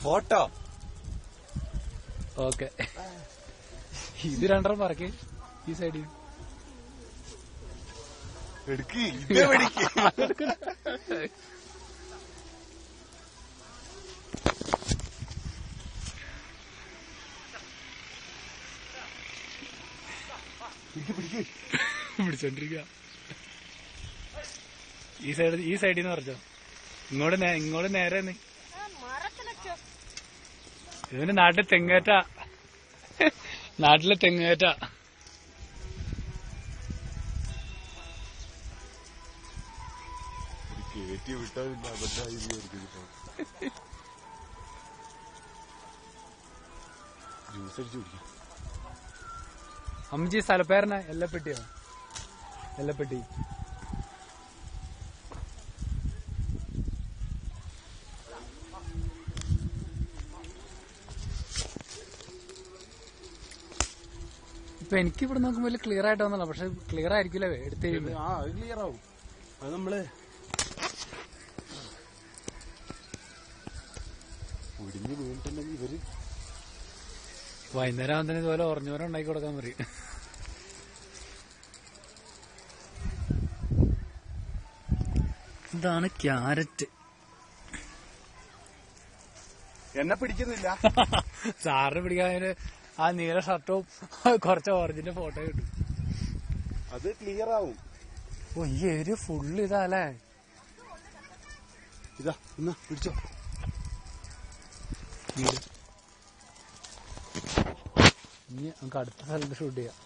Photo. Okay, ഇത് രണ്ടെണ്ണം പറക്ക് ഈ സൈഡിൽ എടുക്ക്. പിടിച്ചോണ്ടിരിക്ക. ഈ സൈഡിൽ നിന്ന് പറിച്ചോ. ഇങ്ങോട്ട് നേരെ ഇതിന് നാട്ടിൽ തെങ്ങേറ്റ, നാട്ടിലെ തെങ്ങേറ്റ. കേറ്റി വിട്ടാ ജ്യൂസ് അടിച്ചു കുടിക്കാം. അമ്മച്ചി സ്ഥലപ്പേരന എല്ലപ്പെട്ടിയോ? എല്ലപ്പെട്ടി. ഇപ്പൊ എനിക്ക് ഇവിടെ നോക്കുമ്പോ വലിയ ക്ലിയർ ആയിട്ട് വന്നല്ലോ, പക്ഷെ ക്ലിയർ ആയിരിക്കില്ലേ എടുത്ത് കഴിയുമ്പോ? ആ, അത് ക്ലിയർ ആവും. അത് നമ്മള് ഒടിഞ്ഞ് വീണിട്ടുണ്ടെങ്കിൽ ഇവര് വൈകുന്നേരം ആവുന്നതിന് ഇതുപോലെ ഓറഞ്ചോരം ഉണ്ടാക്കി കൊടുക്കാൻ പറയും. ഇതാണ് ക്യാരറ്റ്. എന്നെ പിടിക്കുന്നില്ല. സാറിന് പിടിക്കാൻ ആ നീല ഷർട്ടും കുറച്ച് ഓറഞ്ചിന്റെ ഫോട്ടോ കിട്ടും. അത് ക്ലിയർ ആവും. ഓ, ഈ ഏരിയ ഫുള്ള് ഇതാല്ലേ. ഇതാ എന്നാ പിടിച്ചോ. ഇനി നമുക്ക് അടുത്ത സ്ഥലത്ത് ഷൂട്ട് ചെയ്യാം.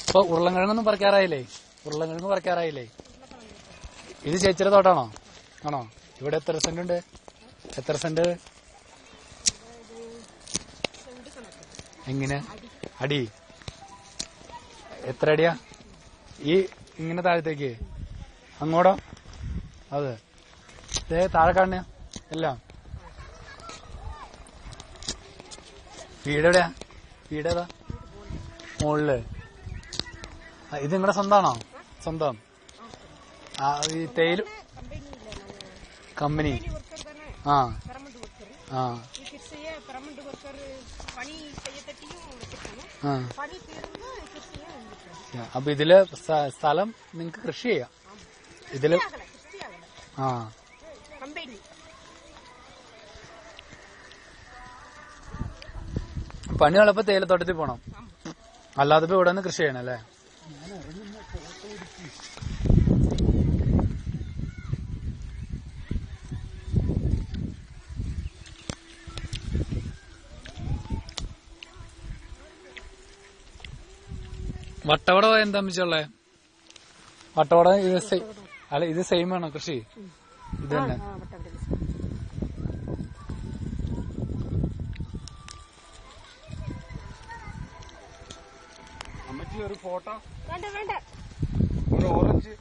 ഇപ്പൊ ഉരുളൻകിഴങ്ങൊന്നും പറിക്കാറായില്ലേ? ഉരുളൻകിഴങ്ങ് പറിക്കാറായില്ലേ? ഇത് ചേച്ചിയുടെ തോട്ടാണോ? ആണോ? ഇവിടെ എത്ര സെന്റ് ഉണ്ട്? എത്ര സെന്റ്? എങ്ങനെ അടി? എത്ര അടിയാ? ഈ ഇങ്ങനെ താഴത്തേക്ക് അങ്ങോട്ടോ? അതെ, താഴെ കാണുന്ന എല്ലാം. വീടെവിടെയാ? വീടേതാ? മുകളില്. ഇത് നിങ്ങളുടെ സ്വന്തമാണോ? സ്വന്തം. ഈ തേയില കമ്പനി. ആ ആ അപ്പൊ ഇതില് സ്ഥലം നിങ്ങക്ക് കൃഷി ചെയ്യാം ഇതില്. ആ, പണി ഉള്ളപ്പോ തേയിലത്തോട്ടത്തിൽ പോണം, അല്ലാതെ ഇപ്പൊ ഇവിടെ നിന്ന് കൃഷി ചെയ്യണം അല്ലേ? വട്ടവട എന്താ വെച്ചുള്ളേ? വട്ടവട അല്ല, ഇത് സെയിം ആണോ കൃഷി? ഇത് തന്നെ. അമ്മച്ചി ഒരു ഫോട്ടോ. ഒരു ഓറഞ്ച്.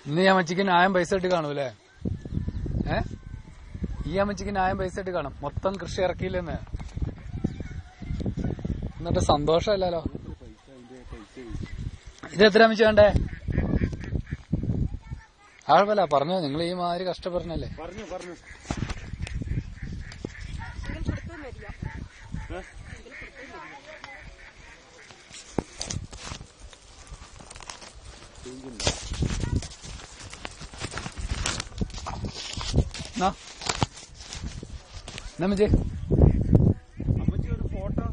ഇന്ന് ഈ അമ്മച്ചിക്ക് ന്യായം പൈസ ഇട്ട് കാണൂല്ലേ? ഈ അമ്മച്ചിക്ക് ന്യായം പൈസ ഇട്ട് കാണും. മൊത്തം കൃഷി ഇറക്കിയില്ലെന്ന്. എന്നിട്ട് സന്തോഷമല്ലല്ലോ. ഇത് എത്ര അമ്മച്ചി വേണ്ടേ? ആഴപ്പല്ല പറഞ്ഞോ, നിങ്ങൾ ഈ മാതിരി കഷ്ടപ്പെടണല്ലേ? പറഞ്ഞു പറഞ്ഞു. അമ്മച്ചി ഒരു ഫോട്ടോ.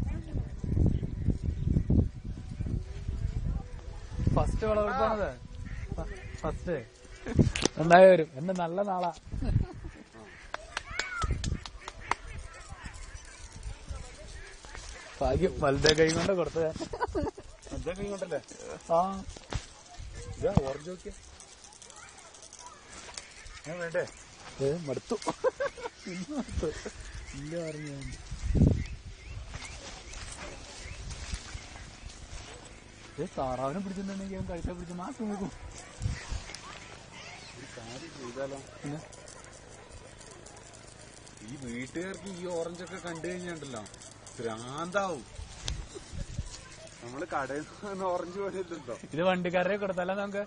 ഫസ്റ്റ് വിളവെടുപ്പാണത്. ഫസ്റ്റ് ഉണ്ടായി വരും. എന്റെ നല്ല നാളാ. ഭാഗ്യം വലുതേ കൈ കൊണ്ട് കൊടുത്തത്. വലുതേ കൈ കൊണ്ടല്ലേ? ആ, ഇതാ ഓറഞ്ച് നോക്കിയ വേണ്ടേ? മടുത്തു. ഇല്ല പറഞ്ഞു. താറാവിനെ പിടിച്ചിട്ടുണ്ടെങ്കിൽ കഴിച്ചാൽ പിടിച്ച് മാസം നോക്കും. കാര്യം ചെയ്താലോ? ഈ വീട്ടുകാർക്ക് ഈ ഓറഞ്ചൊക്കെ കണ്ടു കഴിഞ്ഞാണ്ടല്ലോ ഭ്രാന്താവും. നമ്മള് കടയിൽ നിന്ന് ഓറഞ്ച് പോലെയല്ലോ. ഇത് വണ്ടിക്കാരെ കൊടുത്തല്ല നമുക്ക്.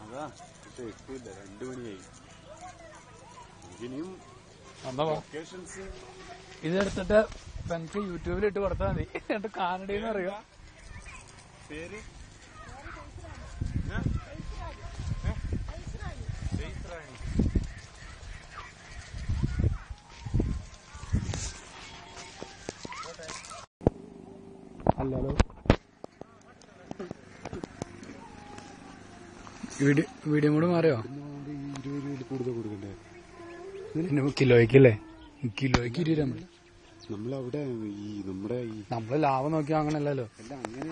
അതാ പക്ഷെ എത്തില്ല, 2 മണിയായി. ഇനിയും ലൊക്കേഷൻസ് ഇതെടുത്തിട്ട് എനിക്ക് യൂട്യൂബിലിട്ട് കൊടുത്താൽ മതി. എന്നിട്ട് കാനഡയെന്ന് അറിയോ പേര്? അല്ലല്ലോ. വീഡിയോ കൂടെ മാറിയോ? 20 രൂപ കൂടുതൽ കൊടുക്കണ്ടേ കിലോയ്ക്കല്ലേ? കിലോയ്ക്ക് 20 രൂപ. നമ്മളവിടെ നമ്മളെ നമ്മള് ലാഭം നോക്കി വാങ്ങണല്ലോ. അങ്ങനെ